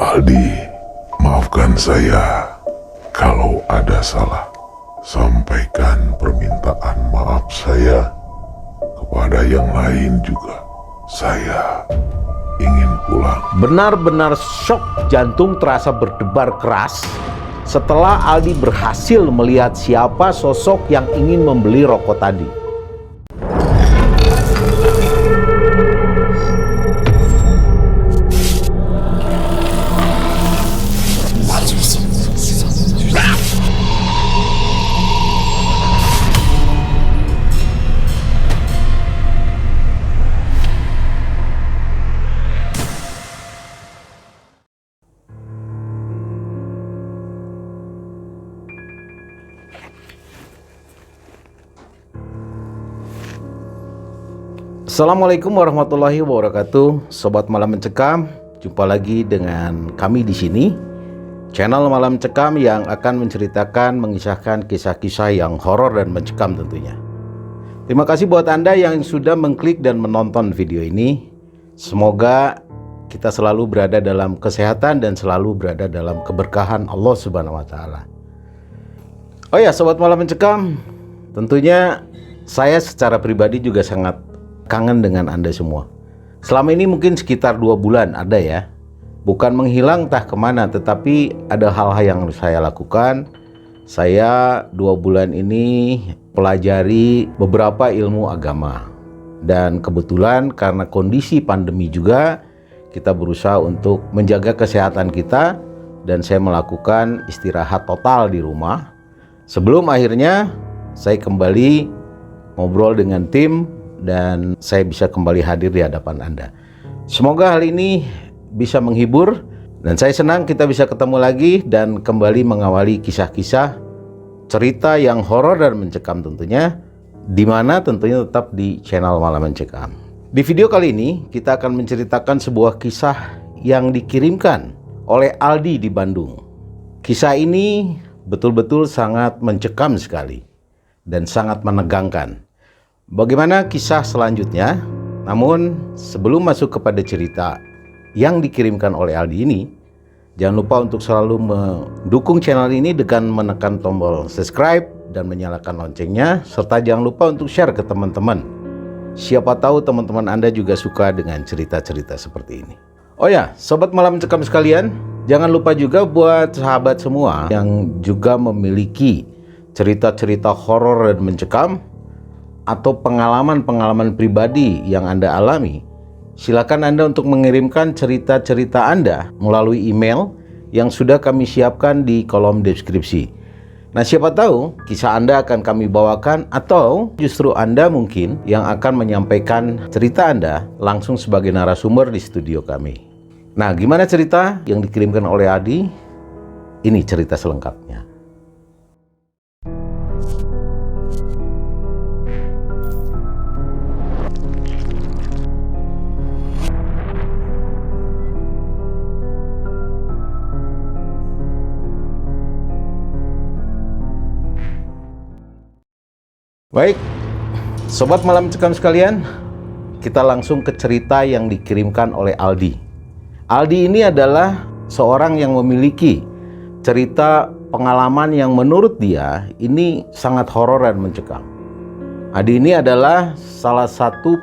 Aldi, maafkan saya kalau ada salah. Sampaikan permintaan maaf saya kepada yang lain juga. Saya ingin pulang. Benar-benar shock, jantung terasa berdebar keras setelah Aldi berhasil melihat siapa sosok yang ingin membeli rokok tadi. Assalamualaikum warahmatullahi wabarakatuh, Sobat Malam Mencekam. Jumpa lagi dengan kami di sini, channel Malam Mencekam yang akan menceritakan, mengisahkan kisah-kisah yang horor dan mencekam tentunya. Terima kasih buat Anda yang sudah mengklik dan menonton video ini. Semoga kita selalu berada dalam kesehatan dan selalu berada dalam keberkahan Allah Subhanahu wa Ta'ala. Oh ya, Sobat Malam Mencekam, tentunya saya secara pribadi juga sangat kangen dengan Anda semua. Selama ini mungkin sekitar 2 bulan ada ya. Bukan menghilang entah kemana, tetapi ada hal-hal yang saya lakukan. Saya 2 bulan ini pelajari beberapa ilmu agama. Dan kebetulan karena kondisi pandemi juga, kita berusaha untuk menjaga kesehatan kita. Dan saya melakukan istirahat total di rumah. Sebelum akhirnya saya kembali ngobrol dengan tim dan saya bisa kembali hadir di hadapan Anda. Semoga hal ini bisa menghibur dan saya senang kita bisa ketemu lagi dan kembali mengawali kisah-kisah cerita yang horor dan mencekam tentunya, di mana tentunya tetap di channel Malam Mencekam. Di video kali ini kita akan menceritakan sebuah kisah yang dikirimkan oleh Aldi di Bandung. Kisah ini betul-betul sangat mencekam sekali dan sangat menegangkan. Bagaimana kisah selanjutnya? Namun sebelum masuk kepada cerita yang dikirimkan oleh Aldi ini, jangan lupa untuk selalu mendukung channel ini dengan menekan tombol subscribe dan menyalakan loncengnya, serta jangan lupa untuk share ke teman-teman. Siapa tahu teman-teman Anda juga suka dengan cerita-cerita seperti ini. Oh ya, Sobat Malam Mencekam sekalian, jangan lupa juga buat sahabat semua yang juga memiliki cerita-cerita horor dan mencekam atau pengalaman-pengalaman pribadi yang Anda alami, silakan Anda untuk mengirimkan cerita-cerita Anda melalui email yang sudah kami siapkan di kolom deskripsi. Nah, siapa tahu kisah Anda akan kami bawakan atau justru Anda mungkin yang akan menyampaikan cerita Anda langsung sebagai narasumber di studio kami. Nah, gimana cerita yang dikirimkan oleh Adi? Ini cerita selengkapnya. Baik, Sobat Malam Mencekam sekalian, kita langsung ke cerita yang dikirimkan oleh Aldi. Aldi ini adalah seorang yang memiliki cerita pengalaman yang menurut dia ini sangat horor dan mencekam. Aldi ini adalah salah satu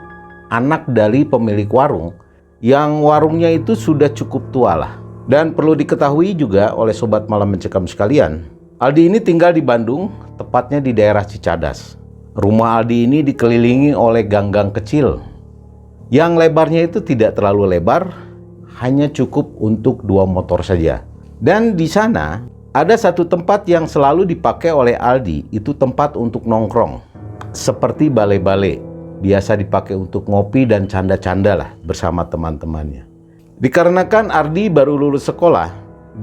anak dari pemilik warung yang warungnya itu sudah cukup tua lah. Dan perlu diketahui juga oleh Sobat Malam Mencekam sekalian, Aldi ini tinggal di Bandung, tepatnya di daerah Cicadas. Rumah Aldi ini dikelilingi oleh gang-gang kecil yang lebarnya itu tidak terlalu lebar, hanya cukup untuk 2 motor saja. Dan di sana ada satu tempat yang selalu dipakai oleh Aldi, itu tempat untuk nongkrong, seperti bale-bale, biasa dipakai untuk ngopi dan canda-canda lah bersama teman-temannya. Dikarenakan Aldi baru lulus sekolah,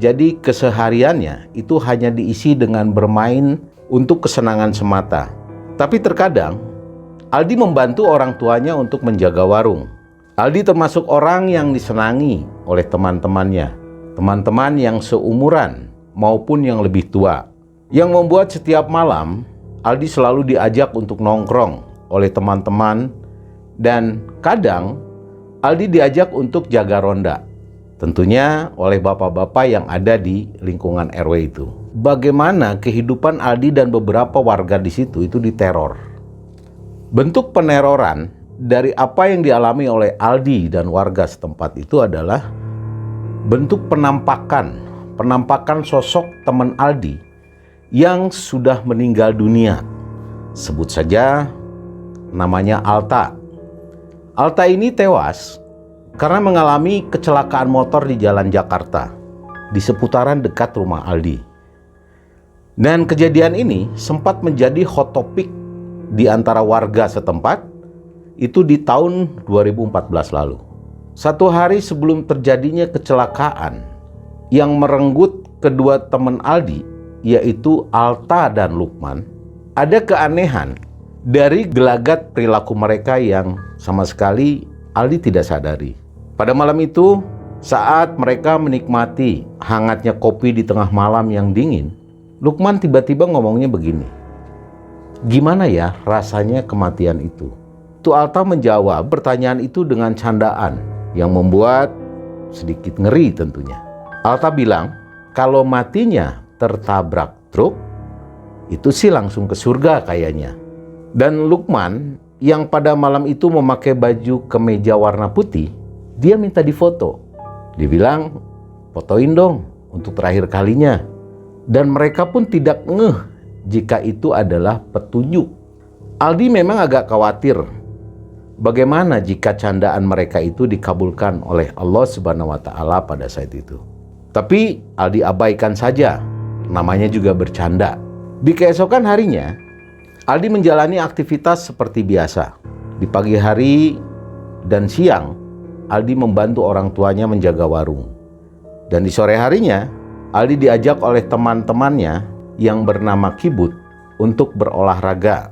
jadi kesehariannya itu hanya diisi dengan bermain untuk kesenangan semata. Tapi terkadang Aldi membantu orang tuanya untuk menjaga warung. Aldi termasuk orang yang disenangi oleh teman-temannya, teman-teman yang seumuran maupun yang lebih tua, yang membuat setiap malam Aldi selalu diajak untuk nongkrong oleh teman-teman, dan kadang Aldi diajak untuk jaga ronda. Tentunya oleh bapak-bapak yang ada di lingkungan RW itu. Bagaimana kehidupan Aldi dan beberapa warga di situ itu diteror. Bentuk peneroran dari apa yang dialami oleh Aldi dan warga setempat itu adalah bentuk penampakan sosok teman Aldi yang sudah meninggal dunia. Sebut saja namanya Alta. Alta ini tewas karena mengalami kecelakaan motor di jalan Jakarta di seputaran dekat rumah Aldi. Dan kejadian ini sempat menjadi hot topic di antara warga setempat itu di tahun 2014 lalu. Satu hari sebelum terjadinya kecelakaan yang merenggut kedua teman Aldi, yaitu Alta dan Lukman, ada keanehan dari gelagat perilaku mereka yang sama sekali Aldi tidak sadari. Pada malam itu, saat mereka menikmati hangatnya kopi di tengah malam yang dingin, Lukman tiba-tiba ngomongnya begini, "Gimana ya rasanya kematian itu?" Tu Alta menjawab pertanyaan itu dengan candaan yang membuat sedikit ngeri tentunya. Alta bilang, kalau matinya tertabrak truk, itu sih langsung ke surga kayaknya. Dan Lukman yang pada malam itu memakai baju kemeja warna putih, dia minta difoto. Dia bilang, "Fotoin dong untuk terakhir kalinya." Dan mereka pun tidak ngeh jika itu adalah petunjuk. Aldi memang agak khawatir bagaimana jika candaan mereka itu dikabulkan oleh Allah Subhanahu wa Ta'ala pada saat itu. Tapi Aldi abaikan saja, namanya juga bercanda. Di keesokan harinya, Aldi menjalani aktivitas seperti biasa. Di pagi hari dan siang, Aldi membantu orang tuanya menjaga warung. Dan di sore harinya, Aldi diajak oleh teman-temannya yang bernama Kibut untuk berolahraga,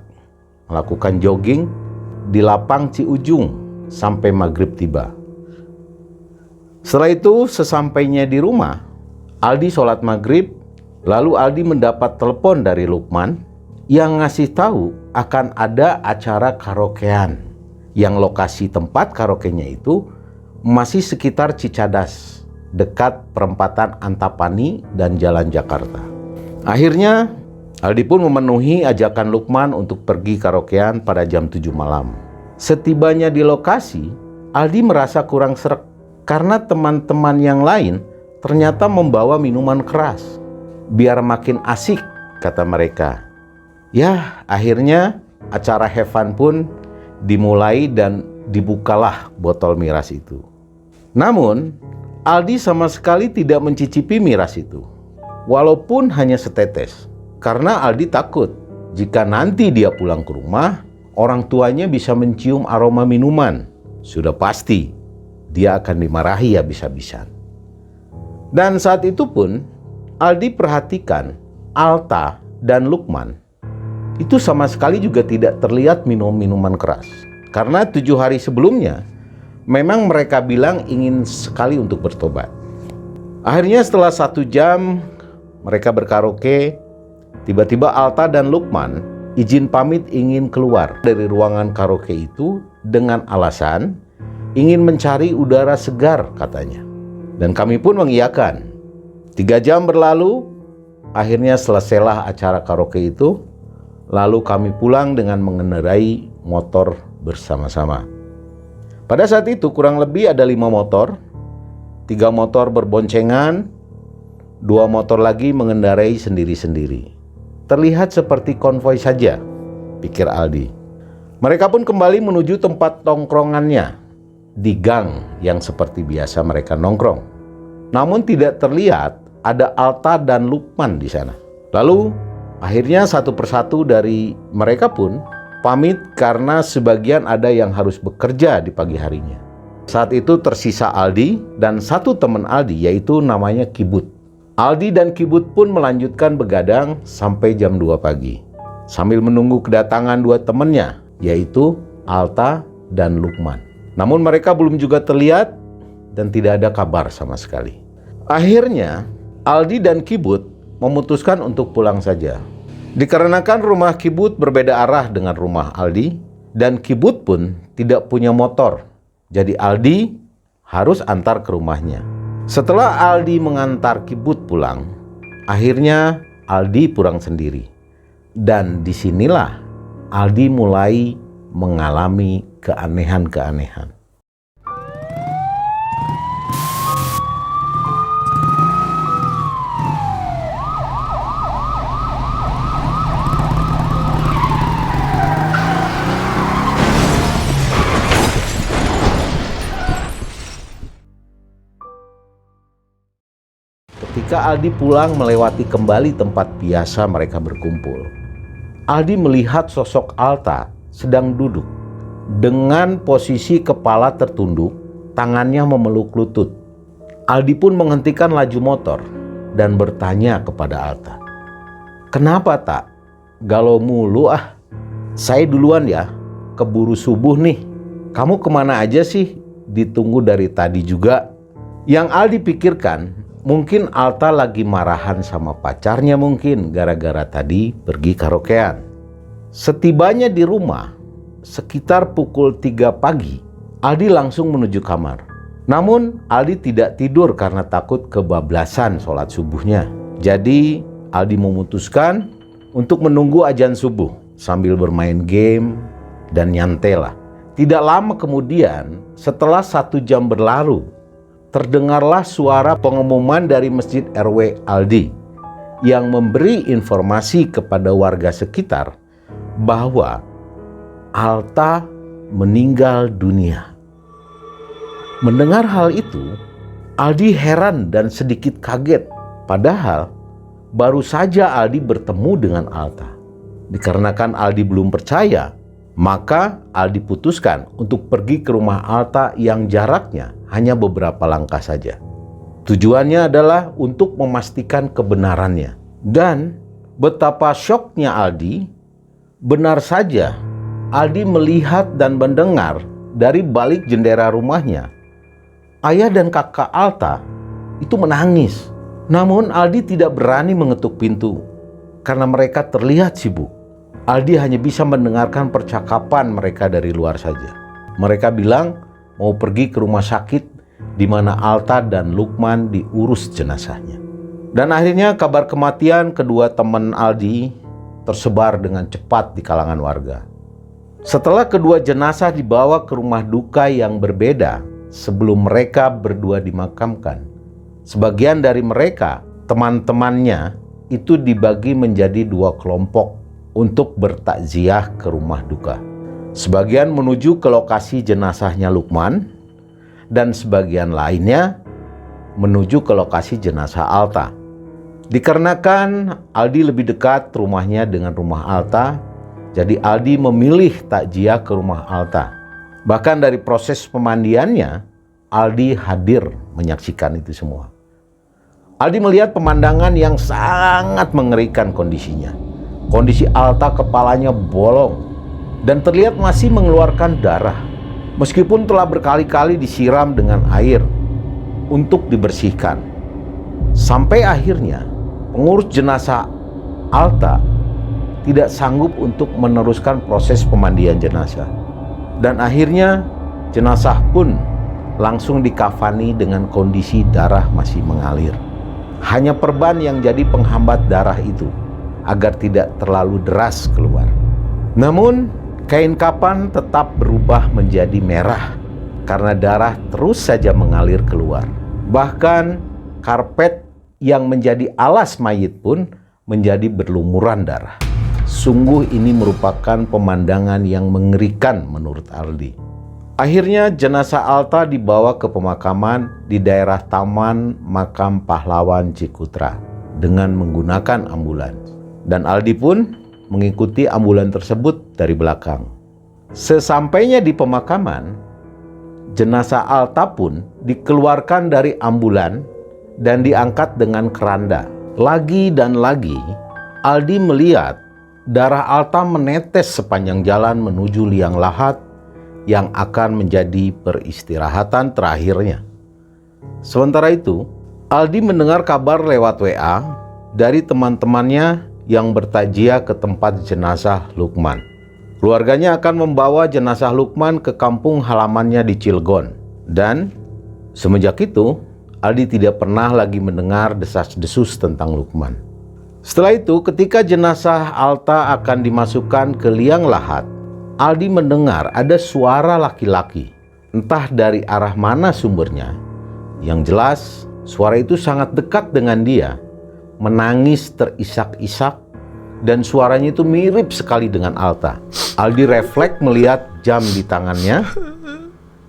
melakukan jogging di lapang Ciujung sampai maghrib tiba. Setelah itu, sesampainya di rumah, Aldi sholat maghrib, lalu Aldi mendapat telepon dari Lukman yang ngasih tahu akan ada acara karaokean, yang lokasi tempat karaokenya itu masih sekitar Cicadas, dekat perempatan Antapani dan Jalan Jakarta. Akhirnya, Aldi pun memenuhi ajakan Lukman untuk pergi karaokean pada jam 7 malam. Setibanya di lokasi, Aldi merasa kurang sreg karena teman-teman yang lain ternyata membawa minuman keras. Biar makin asik, kata mereka. Ya, akhirnya acara have fun pun dimulai dan dibukalah botol miras itu. Namun, Aldi sama sekali tidak mencicipi miras itu, walaupun hanya setetes. Karena Aldi takut jika nanti dia pulang ke rumah, orang tuanya bisa mencium aroma minuman. Sudah pasti dia akan dimarahi habis-habisan. Dan saat itu pun Aldi perhatikan Alta dan Lukman itu sama sekali juga tidak terlihat minum minuman keras. Karena 7 hari sebelumnya memang mereka bilang ingin sekali untuk bertobat. Akhirnya setelah 1 jam mereka berkaraoke, tiba-tiba Alta dan Lukman izin pamit ingin keluar dari ruangan karaoke itu dengan alasan ingin mencari udara segar katanya. Dan kami pun mengiyakan. 3 jam berlalu, akhirnya selesailah acara karaoke itu. Lalu kami pulang dengan mengendarai motor bersama-sama. Pada saat itu kurang lebih ada 5 motor. 3 motor berboncengan, 2 motor lagi mengendarai sendiri-sendiri. Terlihat seperti konvoi saja, pikir Aldi. Mereka pun kembali menuju tempat tongkrongannya di gang yang seperti biasa mereka nongkrong. Namun tidak terlihat ada Alta dan Lukman di sana. Lalu akhirnya satu persatu dari mereka pun pamit karena sebagian ada yang harus bekerja di pagi harinya. Saat itu tersisa Aldi dan satu teman Aldi, yaitu namanya Kibut. Aldi dan Kibut pun melanjutkan begadang sampai jam 2 pagi. Sambil menunggu kedatangan 2 temannya, yaitu Alta dan Lukman. Namun mereka belum juga terlihat dan tidak ada kabar sama sekali. Akhirnya Aldi dan Kibut memutuskan untuk pulang saja. Dikarenakan rumah Kibut berbeda arah dengan rumah Aldi, dan Kibut pun tidak punya motor. Jadi Aldi harus antar ke rumahnya. Setelah Aldi mengantar Kibut pulang, akhirnya Aldi pulang sendiri. Dan disinilah Aldi mulai mengalami keanehan-keanehan. Ketika Aldi pulang melewati kembali tempat biasa mereka berkumpul, Aldi melihat sosok Alta sedang duduk dengan posisi kepala tertunduk, tangannya memeluk lutut. Aldi pun menghentikan laju motor dan bertanya kepada Alta, "Kenapa tak? Galau mulu ah. Saya duluan ya, keburu subuh nih. Kamu kemana aja sih? Ditunggu dari tadi juga." Yang Aldi pikirkan, mungkin Alta lagi marahan sama pacarnya mungkin gara-gara tadi pergi karaokean. Setibanya di rumah, sekitar pukul 3 pagi, Aldi langsung menuju kamar. Namun Aldi tidak tidur karena takut kebablasan sholat subuhnya. Jadi Aldi memutuskan untuk menunggu azan subuh sambil bermain game dan nyantai lah. Tidak lama kemudian, setelah 1 jam berlalu, terdengarlah suara pengumuman dari Masjid RW Aldi yang memberi informasi kepada warga sekitar bahwa Alta meninggal dunia. Mendengar hal itu, Aldi heran dan sedikit kaget. Padahal baru saja Aldi bertemu dengan Alta. Dikarenakan Aldi belum percaya, maka Aldi putuskan untuk pergi ke rumah Alta yang jaraknya hanya beberapa langkah saja. Tujuannya adalah untuk memastikan kebenarannya. Dan betapa syoknya Aldi, benar saja Aldi melihat dan mendengar dari balik jendela rumahnya, ayah dan kakak Alta itu menangis. Namun Aldi tidak berani mengetuk pintu karena mereka terlihat sibuk. Aldi hanya bisa mendengarkan percakapan mereka dari luar saja. Mereka bilang mau pergi ke rumah sakit di mana Alta dan Lukman diurus jenazahnya. Dan akhirnya kabar kematian kedua teman Aldi tersebar dengan cepat di kalangan warga. Setelah kedua jenazah dibawa ke rumah duka yang berbeda sebelum mereka berdua dimakamkan, sebagian dari mereka, teman-temannya, itu dibagi menjadi 2 kelompok untuk bertakziah ke rumah duka. Sebagian menuju ke lokasi jenazahnya Lukman dan sebagian lainnya menuju ke lokasi jenazah Alta. Dikarenakan Aldi lebih dekat rumahnya dengan rumah Alta, jadi Aldi memilih takziah ke rumah Alta. Bahkan dari proses pemandiannya, Aldi hadir menyaksikan itu semua. Aldi melihat pemandangan yang sangat mengerikan kondisinya. Kondisi Alta kepalanya bolong dan terlihat masih mengeluarkan darah. Meskipun telah berkali-kali disiram dengan air untuk dibersihkan. Sampai akhirnya pengurus jenazah Alta tidak sanggup untuk meneruskan proses pemandian jenazah. Dan akhirnya jenazah pun langsung dikafani dengan kondisi darah masih mengalir. Hanya perban yang jadi penghambat darah itu agar tidak terlalu deras keluar. Namun kain kafan tetap berubah menjadi merah karena darah terus saja mengalir keluar. Bahkan karpet yang menjadi alas mayit pun menjadi berlumuran darah. Sungguh ini merupakan pemandangan yang mengerikan menurut Aldi. Akhirnya jenazah Alta dibawa ke pemakaman di daerah Taman Makam Pahlawan Cikutra dengan menggunakan ambulans. Dan Aldi pun mengikuti ambulans tersebut dari belakang. Sesampainya di pemakaman, jenazah Alta pun dikeluarkan dari ambulans dan diangkat dengan keranda. Lagi dan lagi, Aldi melihat darah Alta menetes sepanjang jalan menuju liang lahat yang akan menjadi peristirahatan terakhirnya. Sementara itu, Aldi mendengar kabar lewat WA dari teman-temannya yang bertakziah ke tempat jenazah Lukman. Keluarganya akan membawa jenazah Lukman ke kampung halamannya di Cilegon. Dan semenjak itu, Aldi tidak pernah lagi mendengar desas-desus tentang Lukman. Setelah itu, ketika jenazah Alta akan dimasukkan ke liang lahat, Aldi mendengar ada suara laki-laki. Entah dari arah mana sumbernya. Yang jelas, suara itu sangat dekat dengan dia, menangis terisak-isak, dan suaranya itu mirip sekali dengan Alta. Aldi refleks melihat jam di tangannya,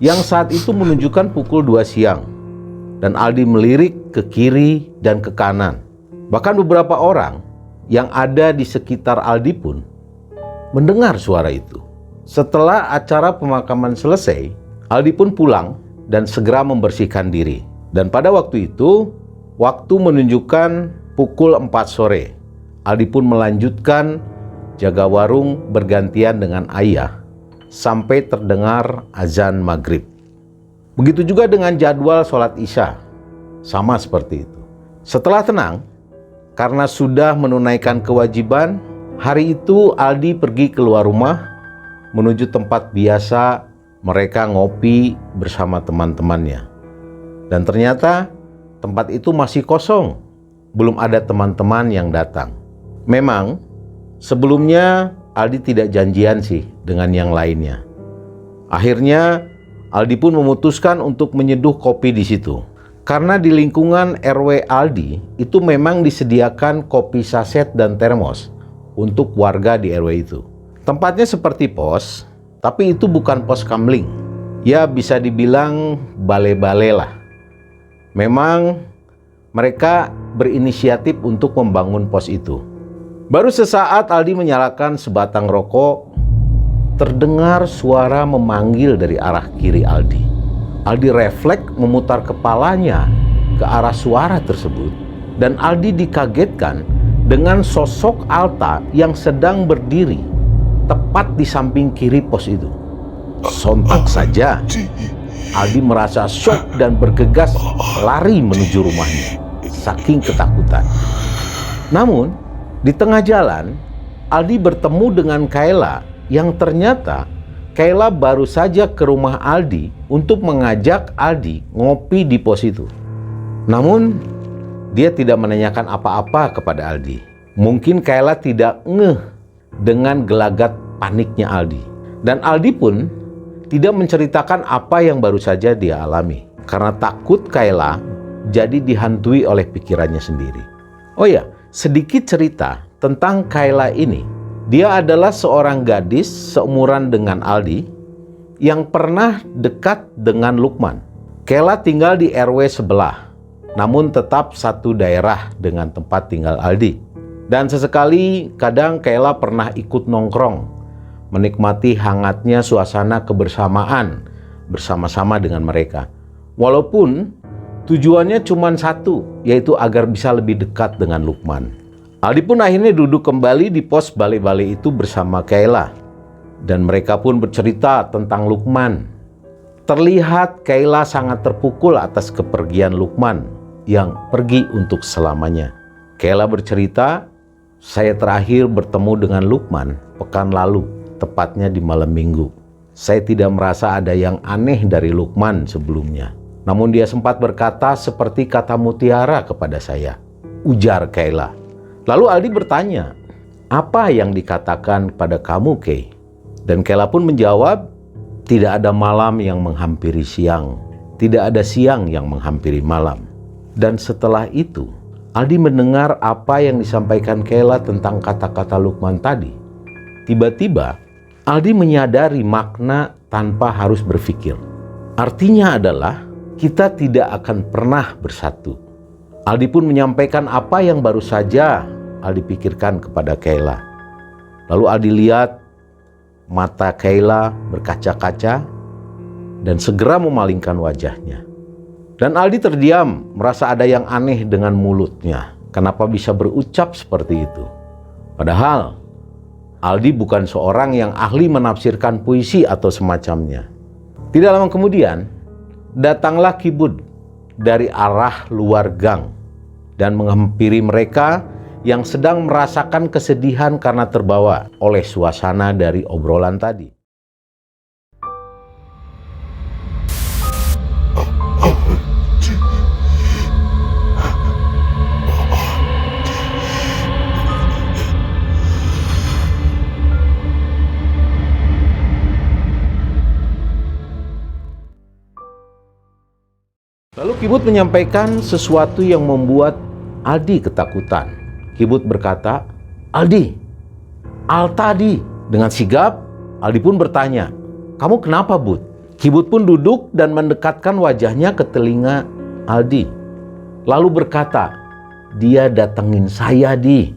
yang saat itu menunjukkan pukul 2 siang. Dan Aldi melirik ke kiri dan ke kanan. Bahkan beberapa orang yang ada di sekitar Aldi pun mendengar suara itu. Setelah acara pemakaman selesai, Aldi pun pulang dan segera membersihkan diri. Dan pada waktu itu, waktu menunjukkan pukul 4 sore. Aldi pun melanjutkan jaga warung bergantian dengan ayah sampai terdengar azan maghrib. Begitu juga dengan jadwal sholat isya, sama seperti itu. Setelah tenang, karena sudah menunaikan kewajiban, hari itu Aldi pergi keluar rumah menuju tempat biasa mereka ngopi bersama teman-temannya. Dan ternyata tempat itu masih kosong, belum ada teman-teman yang datang. Memang sebelumnya Aldi tidak janjian sih dengan yang lainnya. Akhirnya Aldi pun memutuskan untuk menyeduh kopi di situ. Karena di lingkungan RW Aldi itu memang disediakan kopi saset dan termos untuk warga di RW itu. Tempatnya seperti pos, tapi itu bukan pos kamling. Ya bisa dibilang bale-bale lah. Memang mereka berinisiatif untuk membangun pos itu. Baru sesaat Aldi menyalakan sebatang rokok, terdengar suara memanggil dari arah kiri Aldi. Aldi refleks memutar kepalanya ke arah suara tersebut, dan Aldi dikagetkan dengan sosok Alta yang sedang berdiri tepat di samping kiri pos itu. Sontak saja Aldi merasa syok dan bergegas lari menuju rumahnya, saking ketakutan. Namun di tengah jalan, Aldi bertemu dengan Kayla, yang ternyata Kayla baru saja ke rumah Aldi untuk mengajak Aldi ngopi di pos itu. Namun dia tidak menanyakan apa-apa kepada Aldi. Mungkin Kayla tidak ngeh dengan gelagat paniknya Aldi. Dan Aldi pun tidak menceritakan apa yang baru saja dia alami, karena takut Kayla jadi dihantui oleh pikirannya sendiri. Oh ya, sedikit cerita tentang Kayla ini. Dia adalah seorang gadis seumuran dengan Aldi yang pernah dekat dengan Lukman. Kayla tinggal di RW sebelah, namun tetap satu daerah dengan tempat tinggal Aldi. Dan sesekali kadang Kayla pernah ikut nongkrong, menikmati hangatnya suasana kebersamaan bersama-sama dengan mereka. Walaupun tujuannya cuma satu, yaitu agar bisa lebih dekat dengan Lukman. Aldi pun akhirnya duduk kembali di pos bale-bale itu bersama Kayla. Dan mereka pun bercerita tentang Lukman. Terlihat Kayla sangat terpukul atas kepergian Lukman yang pergi untuk selamanya. Kayla bercerita, "Saya terakhir bertemu dengan Lukman pekan lalu, tepatnya di malam minggu. Saya tidak merasa ada yang aneh dari Lukman sebelumnya. Namun dia sempat berkata seperti kata mutiara kepada saya," ujar Kayla. Lalu Aldi bertanya, "Apa yang dikatakan pada kamu, Kay?" Dan Kayla pun menjawab, "Tidak ada malam yang menghampiri siang, tidak ada siang yang menghampiri malam." Dan setelah itu, Aldi mendengar apa yang disampaikan Kayla tentang kata-kata Lukman tadi. Tiba-tiba, Aldi menyadari makna tanpa harus berpikir. Artinya adalah, kita tidak akan pernah bersatu. Aldi pun menyampaikan apa yang baru saja Aldi pikirkan kepada Kayla. Lalu Aldi lihat mata Kayla berkaca-kaca dan segera memalingkan wajahnya. Dan Aldi terdiam, merasa ada yang aneh dengan mulutnya. Kenapa bisa berucap seperti itu? Padahal Aldi bukan seorang yang ahli menafsirkan puisi atau semacamnya. Tidak lama kemudian, datanglah Kibud dari arah luar gang dan menghampiri mereka yang sedang merasakan kesedihan karena terbawa oleh suasana dari obrolan tadi. Kibut menyampaikan sesuatu yang membuat Aldi ketakutan. Kibut berkata, "Aldi, Altadi." Dengan sigap, Aldi pun bertanya, "Kamu kenapa, Bud?" Kibut pun duduk dan mendekatkan wajahnya ke telinga Aldi. Lalu berkata, "Dia datengin saya, Di."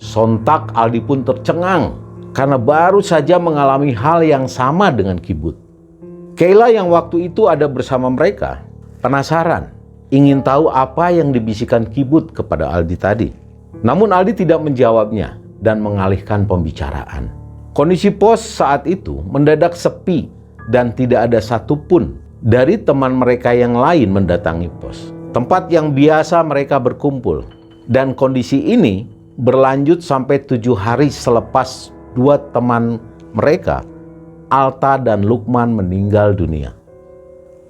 Sontak Aldi pun tercengang karena baru saja mengalami hal yang sama dengan Kibut. Kayla yang waktu itu ada bersama mereka penasaran, ingin tahu apa yang dibisikkan Kibut kepada Aldi tadi. Namun Aldi tidak menjawabnya dan mengalihkan pembicaraan. Kondisi pos saat itu mendadak sepi dan tidak ada satupun dari teman mereka yang lain mendatangi pos, tempat yang biasa mereka berkumpul. Dan kondisi ini berlanjut sampai 7 hari selepas 2 teman mereka, Alta dan Lukman, meninggal dunia.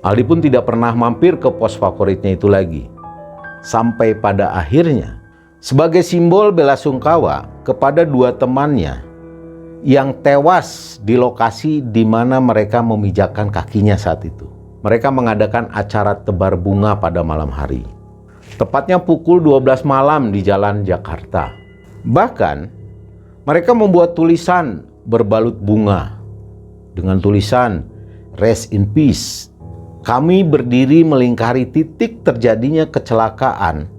Aldi pun tidak pernah mampir ke pos favoritnya itu lagi. Sampai pada akhirnya, sebagai simbol belasungkawa kepada 2 temannya yang tewas di lokasi di mana mereka memijakkan kakinya saat itu, mereka mengadakan acara tebar bunga pada malam hari. Tepatnya pukul 12 malam di Jalan Jakarta. Bahkan, mereka membuat tulisan berbalut bunga dengan tulisan "Rest in Peace." Kami berdiri melingkari titik terjadinya kecelakaan.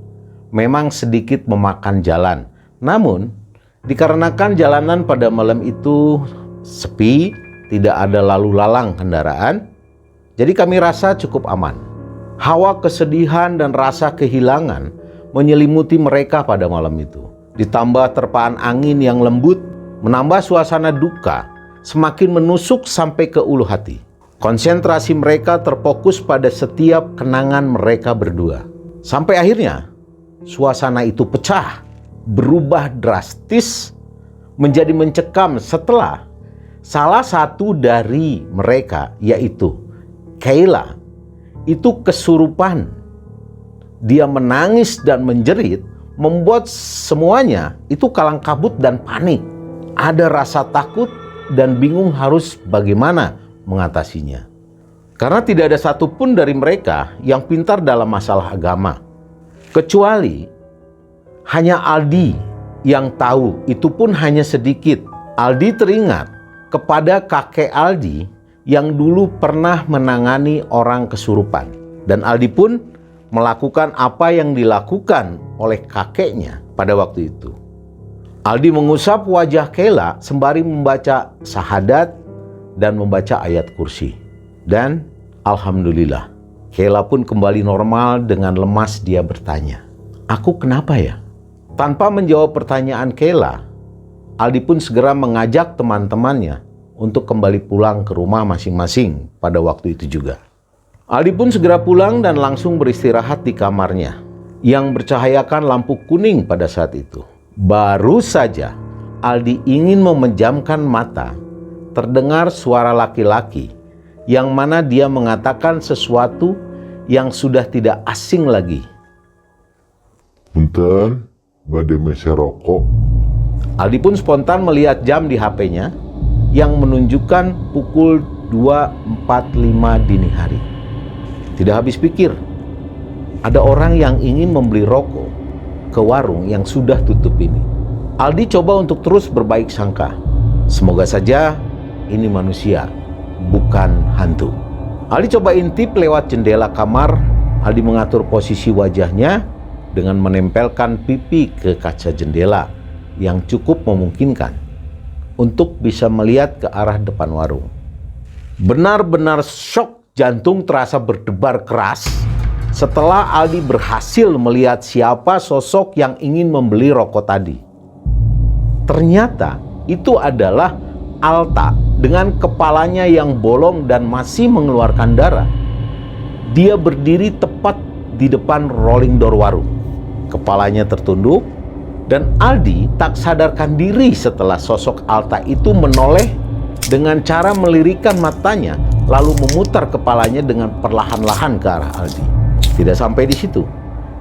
Memang sedikit memakan jalan. Namun, dikarenakan jalanan pada malam itu sepi, tidak ada lalu lalang kendaraan, jadi kami rasa cukup aman. Hawa kesedihan dan rasa kehilangan menyelimuti mereka pada malam itu. Ditambah terpaan angin yang lembut, menambah suasana duka semakin menusuk sampai ke ulu hati. Konsentrasi mereka terfokus pada setiap kenangan mereka berdua. Sampai akhirnya, suasana itu pecah, berubah drastis menjadi mencekam setelah salah satu dari mereka, yaitu Kayla, itu kesurupan. Dia menangis dan menjerit, membuat semuanya itu kalang kabut dan panik. Ada rasa takut dan bingung harus bagaimana mengatasinya. Karena tidak ada satupun dari mereka yang pintar dalam masalah agama. Kecuali hanya Aldi yang tahu, itu pun hanya sedikit. Aldi teringat kepada kakek Aldi yang dulu pernah menangani orang kesurupan. Dan Aldi pun melakukan apa yang dilakukan oleh kakeknya pada waktu itu. Aldi mengusap wajah Kayla sembari membaca syahadat dan membaca ayat kursi. Dan alhamdulillah, Kayla pun kembali normal. Dengan lemas dia bertanya, "Aku kenapa ya?" Tanpa menjawab pertanyaan Kayla, Aldi pun segera mengajak teman-temannya untuk kembali pulang ke rumah masing-masing pada waktu itu juga. Aldi pun segera pulang dan langsung beristirahat di kamarnya yang bercahayakan lampu kuning pada saat itu. Baru saja Aldi ingin memejamkan mata, terdengar suara laki-laki yang mana dia mengatakan sesuatu yang sudah tidak asing lagi. "Punten, bade mese rokok." Aldi pun spontan melihat jam di HP-nya yang menunjukkan pukul 2.45 dini hari. Tidak habis pikir, ada orang yang ingin membeli rokok ke warung yang sudah tutup ini. Aldi coba untuk terus berbaik sangka. Semoga saja ini manusia, bukan hantu. Aldi coba intip lewat jendela kamar. Aldi mengatur posisi wajahnya dengan menempelkan pipi ke kaca jendela yang cukup memungkinkan untuk bisa melihat ke arah depan warung. Benar-benar syok, jantung terasa berdebar keras setelah Aldi berhasil melihat siapa sosok yang ingin membeli rokok tadi. Ternyata itu adalah Alta dengan kepalanya yang bolong dan masih mengeluarkan darah. Dia berdiri tepat di depan rolling door warung. Kepalanya tertunduk dan Aldi tak sadarkan diri setelah sosok Alta itu menoleh dengan cara melirikkan matanya lalu memutar kepalanya dengan perlahan-lahan ke arah Aldi. Tidak sampai di situ.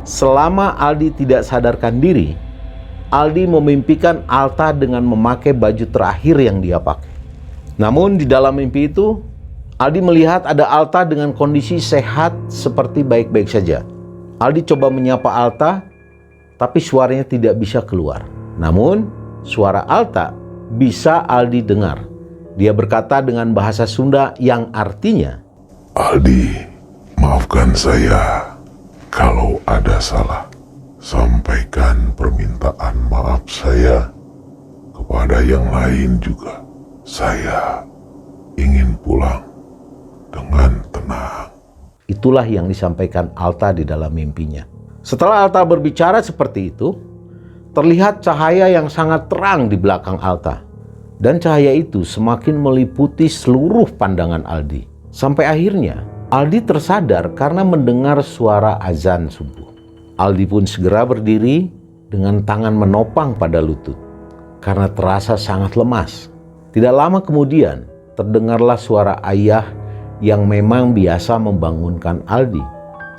Selama Aldi tidak sadarkan diri, Aldi memimpikan Alta dengan memakai baju terakhir yang dia pakai. Namun di dalam mimpi itu, Aldi melihat ada Alta dengan kondisi sehat seperti baik-baik saja. Aldi coba menyapa Alta, tapi suaranya tidak bisa keluar. Namun, suara Alta bisa Aldi dengar. Dia berkata dengan bahasa Sunda yang artinya, Aldi, maafkan saya kalau ada salah. Sampaikan permintaan maaf saya kepada yang lain juga. Saya ingin pulang dengan tenang. Itulah yang disampaikan Alta di dalam mimpinya. Setelah Alta berbicara seperti itu, terlihat cahaya yang sangat terang di belakang Alta. Dan cahaya itu semakin meliputi seluruh pandangan Aldi. Sampai akhirnya, Aldi tersadar karena mendengar suara azan subuh. Aldi pun segera berdiri dengan tangan menopang pada lutut karena terasa sangat lemas. Tidak lama kemudian terdengarlah suara ayah yang memang biasa membangunkan Aldi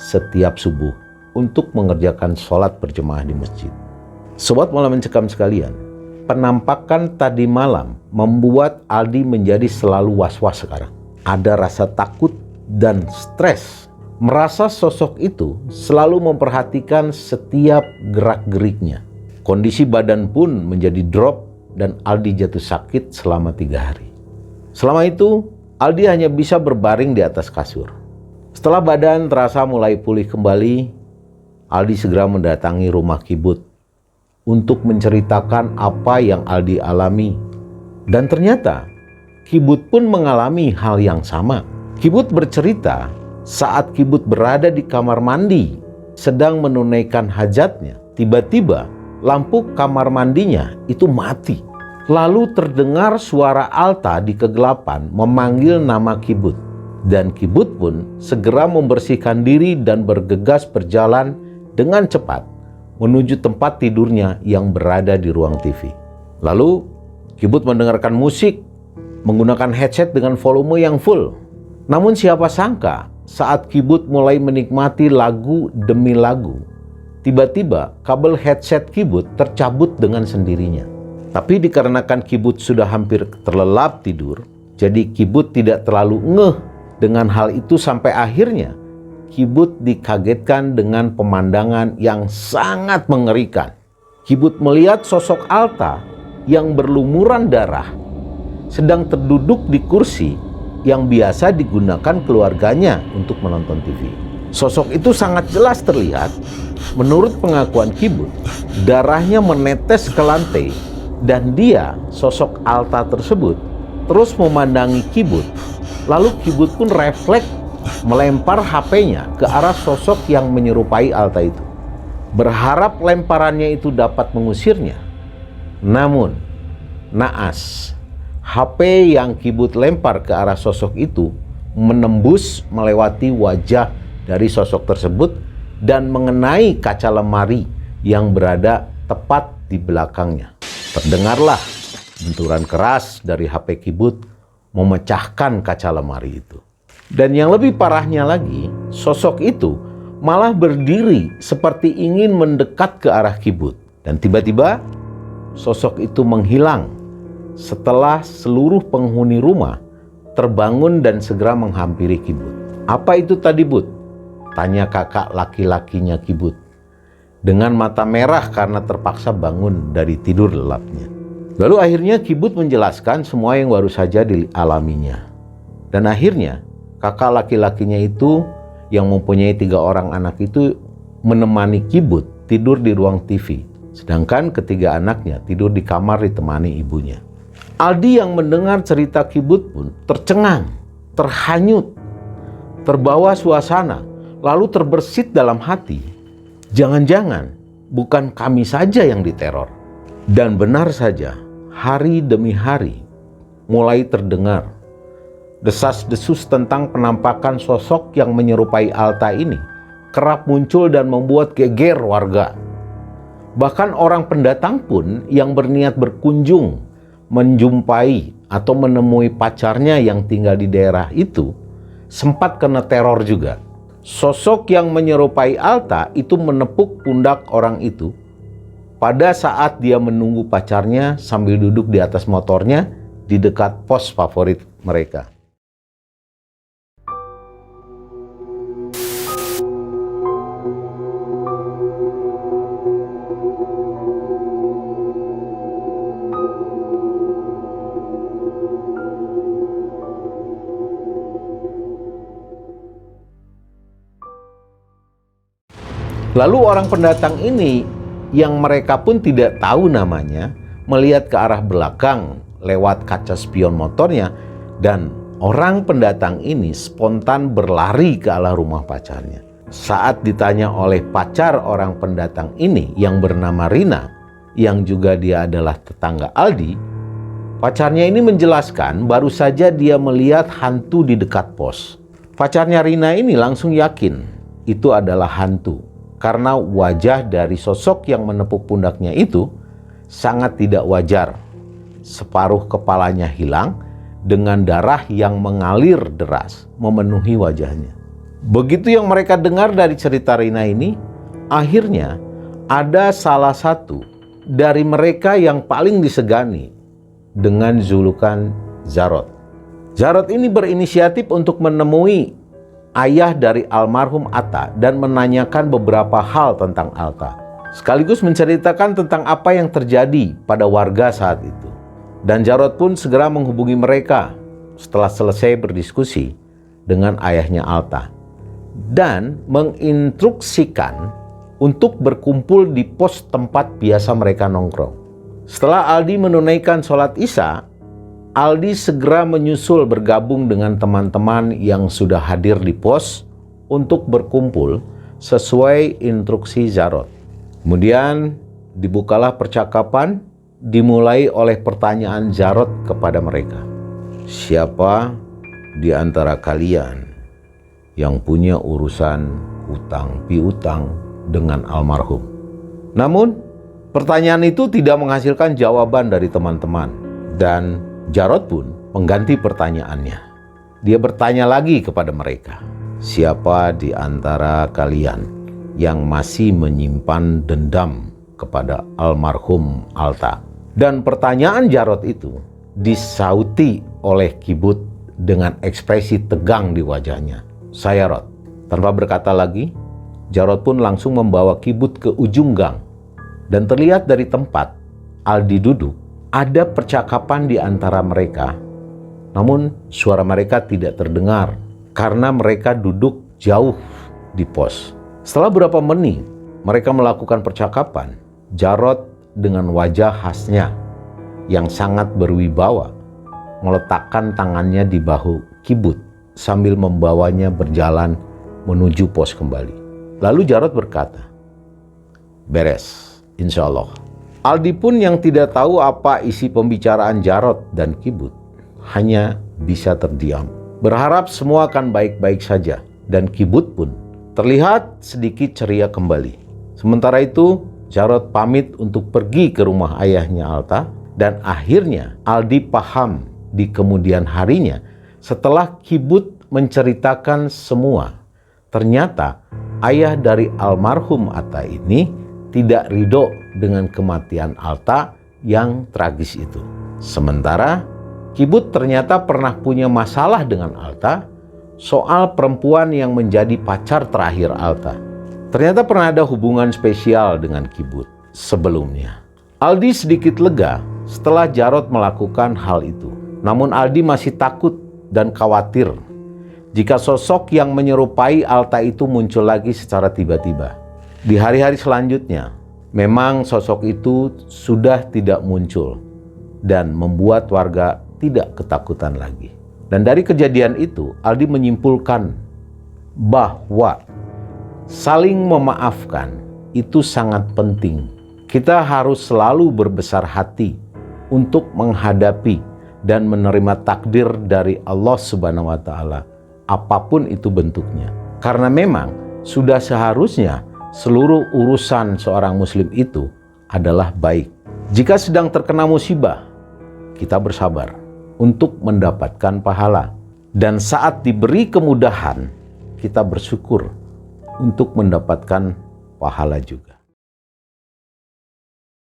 setiap subuh untuk mengerjakan sholat berjemaah di masjid. Sobat Malam Mencekam sekalian, penampakan tadi malam membuat Aldi menjadi selalu was-was sekarang. Ada rasa takut dan stres. Merasa sosok itu selalu memperhatikan setiap gerak-geriknya. Kondisi badan pun menjadi drop dan Aldi jatuh sakit selama 3 hari. Selama itu, Aldi hanya bisa berbaring di atas kasur. Setelah badan terasa mulai pulih kembali, Aldi segera mendatangi rumah Kibut untuk menceritakan apa yang Aldi alami. Dan ternyata, Kibut pun mengalami hal yang sama. Kibut bercerita saat Kibut berada di kamar mandi sedang menunaikan hajatnya, tiba-tiba lampu kamar mandinya itu mati. Lalu terdengar suara Alta di kegelapan memanggil nama Kibut. Dan Kibut pun segera membersihkan diri dan bergegas berjalan dengan cepat menuju tempat tidurnya yang berada di ruang TV. Lalu Kibut mendengarkan musik menggunakan headset dengan volume yang full. Namun siapa sangka saat Kibut mulai menikmati lagu demi lagu, tiba-tiba kabel headset Kibut tercabut dengan sendirinya. Tapi dikarenakan Kibut sudah hampir terlelap tidur, jadi Kibut tidak terlalu ngeh dengan hal itu sampai akhirnya Kibut dikagetkan dengan pemandangan yang sangat mengerikan. Kibut melihat sosok Alta yang berlumuran darah sedang terduduk di kursi yang biasa digunakan keluarganya untuk menonton TV. Sosok itu sangat jelas terlihat. Menurut pengakuan Kibut, darahnya menetes ke lantai dan dia, sosok Alta tersebut, terus memandangi Kibut. Lalu Kibut pun refleks melempar HP-nya ke arah sosok yang menyerupai Alta itu, berharap lemparannya itu dapat mengusirnya. Namun, naas, HP yang Kibut lempar ke arah sosok itu menembus melewati wajah dari sosok tersebut dan mengenai kaca lemari yang berada tepat di belakangnya. Terdengarlah benturan keras dari HP Kibut memecahkan kaca lemari itu. Dan yang lebih parahnya lagi, sosok itu malah berdiri seperti ingin mendekat ke arah Kibut. Dan tiba-tiba sosok itu menghilang setelah seluruh penghuni rumah terbangun dan segera menghampiri Kibut. "Apa itu tadi, Bud?" tanya kakak laki-lakinya Kibut dengan mata merah karena terpaksa bangun dari tidur lelapnya. Lalu akhirnya Kibut menjelaskan semua yang baru saja dialaminya. Dan akhirnya kakak laki-lakinya itu yang mempunyai 3 orang anak itu menemani Kibut tidur di ruang TV. Sedangkan ketiga anaknya tidur di kamar ditemani ibunya. Aldi yang mendengar cerita Kibut pun tercengang, terhanyut, terbawa suasana, lalu terbersit dalam hati. Jangan-jangan bukan kami saja yang diteror. Dan benar saja, hari demi hari mulai terdengar desas-desus tentang penampakan sosok yang menyerupai Alta ini kerap muncul dan membuat geger warga. Bahkan orang pendatang pun yang berniat berkunjung menjumpai atau menemui pacarnya yang tinggal di daerah itu sempat kena teror juga. Sosok yang menyerupai Alta itu menepuk pundak orang itu pada saat dia menunggu pacarnya sambil duduk di atas motornya di dekat pos favorit mereka. Lalu orang pendatang ini yang mereka pun tidak tahu namanya melihat ke arah belakang lewat kaca spion motornya, dan orang pendatang ini spontan berlari ke arah rumah pacarnya. Saat ditanya oleh pacar orang pendatang ini yang bernama Rina, yang juga dia adalah tetangga Aldi, pacarnya ini menjelaskan baru saja dia melihat hantu di dekat pos. Pacarnya Rina ini langsung yakin itu adalah hantu karena wajah dari sosok yang menepuk pundaknya itu sangat tidak wajar. Separuh kepalanya hilang dengan darah yang mengalir deras memenuhi wajahnya. Begitu yang mereka dengar dari cerita Rina ini, akhirnya ada salah satu dari mereka yang paling disegani dengan julukan Jarot. Jarot ini berinisiatif untuk menemui ayah dari almarhum Atta dan menanyakan beberapa hal tentang Atta, sekaligus menceritakan tentang apa yang terjadi pada warga saat itu. Dan Jarot pun segera menghubungi mereka setelah selesai berdiskusi dengan ayahnya Atta dan menginstruksikan untuk berkumpul di pos tempat biasa mereka nongkrong. Setelah Aldi menunaikan sholat Isya, Aldi segera menyusul bergabung dengan teman-teman yang sudah hadir di pos untuk berkumpul sesuai instruksi Jarot. Kemudian dibukalah percakapan, dimulai oleh pertanyaan Jarot kepada mereka. Siapa di antara kalian yang punya urusan utang piutang dengan almarhum? Namun pertanyaan itu tidak menghasilkan jawaban dari teman-teman, dan Jarot pun mengganti pertanyaannya. Dia bertanya lagi kepada mereka, siapa di antara kalian yang masih menyimpan dendam kepada almarhum Alta? Dan pertanyaan Jarot itu disauti oleh Kibut dengan ekspresi tegang di wajahnya. Saya Rot. Tanpa berkata lagi, Jarot pun langsung membawa Kibut ke ujung gang. Dan terlihat dari tempat Aldi duduk, ada percakapan di antara mereka. Namun suara mereka tidak terdengar karena mereka duduk jauh di pos. Setelah beberapa menit mereka melakukan percakapan, Jarot dengan wajah khasnya yang sangat berwibawa meletakkan tangannya di bahu Kibut sambil membawanya berjalan menuju pos kembali. Lalu Jarot berkata, beres, insya Allah. Aldi pun yang tidak tahu apa isi pembicaraan Jarot dan Kibut hanya bisa terdiam, berharap semua akan baik-baik saja. Dan Kibut pun terlihat sedikit ceria kembali. Sementara itu Jarot pamit untuk pergi ke rumah ayahnya Alta, dan akhirnya Aldi paham di kemudian harinya setelah Kibut menceritakan semua. Ternyata ayah dari almarhum Atta ini tidak ridho dengan kematian Alta yang tragis itu. Sementara Kibut ternyata pernah punya masalah dengan Alta soal perempuan yang menjadi pacar terakhir Alta. Ternyata pernah ada hubungan spesial dengan Kibut sebelumnya. Aldi sedikit lega setelah Jarot melakukan hal itu. Namun Aldi masih takut dan khawatir jika sosok yang menyerupai Alta itu muncul lagi secara tiba-tiba. Di hari-hari selanjutnya, memang sosok itu sudah tidak muncul dan membuat warga tidak ketakutan lagi. Dan dari kejadian itu, Aldi menyimpulkan bahwa saling memaafkan itu sangat penting. Kita harus selalu berbesar hati untuk menghadapi dan menerima takdir dari Allah Subhanahu wa Ta'ala, apapun itu bentuknya. Karena memang sudah seharusnya seluruh urusan seorang muslim itu adalah baik. Jika sedang terkena musibah, kita bersabar untuk mendapatkan pahala. Dan saat diberi kemudahan, kita bersyukur untuk mendapatkan pahala juga.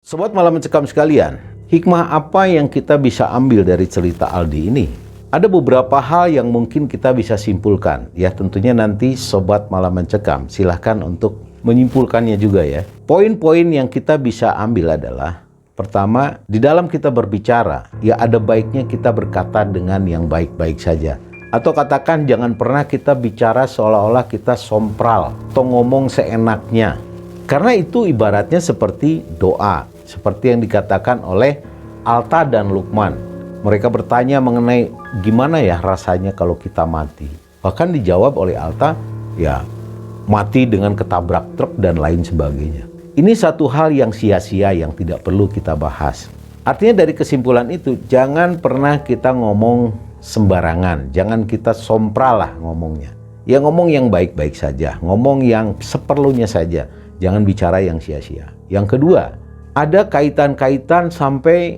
Sobat Malam Mencekam sekalian, hikmah apa yang kita bisa ambil dari cerita Aldi ini? Ada beberapa hal yang mungkin kita bisa simpulkan. Ya tentunya nanti Sobat Malam Mencekam silahkan untuk menyimpulkannya juga ya. Poin-poin yang kita bisa ambil adalah, pertama, di dalam kita berbicara, ya ada baiknya kita berkata dengan yang baik-baik saja. Atau katakan jangan pernah kita bicara seolah-olah kita sompral atau ngomong seenaknya. Karena itu ibaratnya seperti doa, seperti yang dikatakan oleh Alta dan Lukman. Mereka bertanya mengenai gimana ya rasanya kalau kita mati. Bahkan dijawab oleh Alta, ya mati dengan ketabrak truk dan lain sebagainya. Ini satu hal yang sia-sia yang tidak perlu kita bahas. Artinya dari kesimpulan itu, jangan pernah kita ngomong sembarangan. Jangan kita sompralah ngomongnya. Ya ngomong yang baik-baik saja. Ngomong yang seperlunya saja. Jangan bicara yang sia-sia. Yang kedua, ada kaitan-kaitan sampai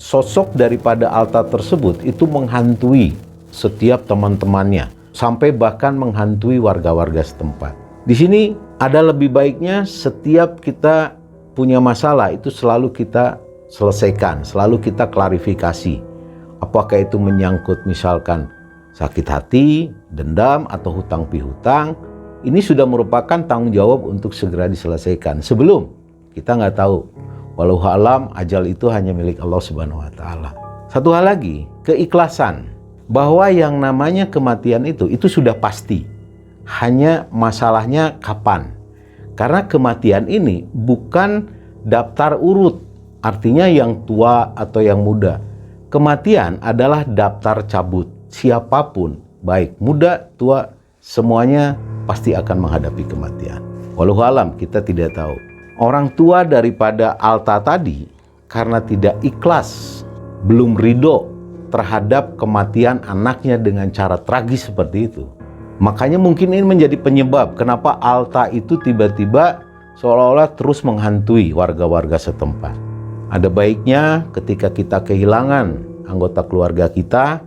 sosok daripada Alta tersebut itu menghantui setiap teman-temannya. Sampai bahkan menghantui warga-warga setempat. Di sini ada lebih baiknya setiap kita punya masalah itu selalu kita selesaikan, selalu kita klarifikasi. Apakah itu menyangkut misalkan sakit hati, dendam, atau hutang pihutang, ini sudah merupakan tanggung jawab untuk segera diselesaikan. Sebelum kita nggak tahu, walau alam ajal itu hanya milik Allah Subhanahu Wa Taala. Satu hal lagi, keikhlasan, bahwa yang namanya kematian itu sudah pasti. Hanya masalahnya kapan. Karena kematian ini bukan daftar urut, artinya yang tua atau yang muda. Kematian adalah daftar cabut. Siapapun, baik muda, tua, semuanya pasti akan menghadapi kematian. Walau alam kita tidak tahu. Orang tua daripada Alta tadi karena tidak ikhlas, belum ridho terhadap kematian anaknya dengan cara tragis seperti itu. Makanya mungkin ini menjadi penyebab kenapa Alta itu tiba-tiba seolah-olah terus menghantui warga-warga setempat. Ada baiknya ketika kita kehilangan anggota keluarga kita,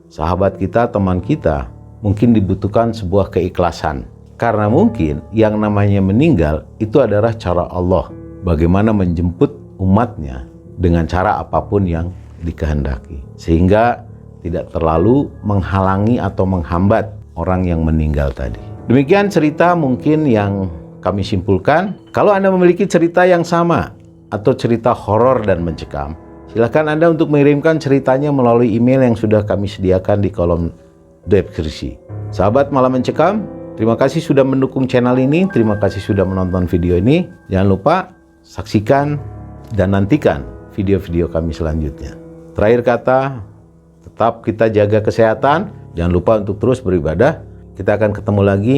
sahabat kita, teman kita, mungkin dibutuhkan sebuah keikhlasan. Karena mungkin yang namanya meninggal itu adalah cara Allah bagaimana menjemput umatnya dengan cara apapun yang dikehendaki. Sehingga tidak terlalu menghalangi atau menghambat orang yang meninggal tadi. Demikian cerita mungkin yang kami simpulkan. Kalau Anda memiliki cerita yang sama atau cerita horor dan mencekam, silakan Anda untuk mengirimkan ceritanya melalui email yang sudah kami sediakan di kolom deskripsi. Sahabat Malam Mencekam, terima kasih sudah mendukung channel ini, terima kasih sudah menonton video ini. Jangan lupa saksikan dan nantikan video-video kami selanjutnya. Terakhir kata, tetap kita jaga kesehatan. Jangan lupa untuk terus beribadah. Kita akan ketemu lagi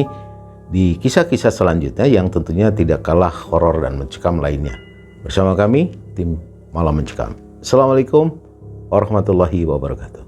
di kisah-kisah selanjutnya yang tentunya tidak kalah horor dan mencekam lainnya. Bersama kami, tim Malam Mencekam. Assalamualaikum warahmatullahi wabarakatuh.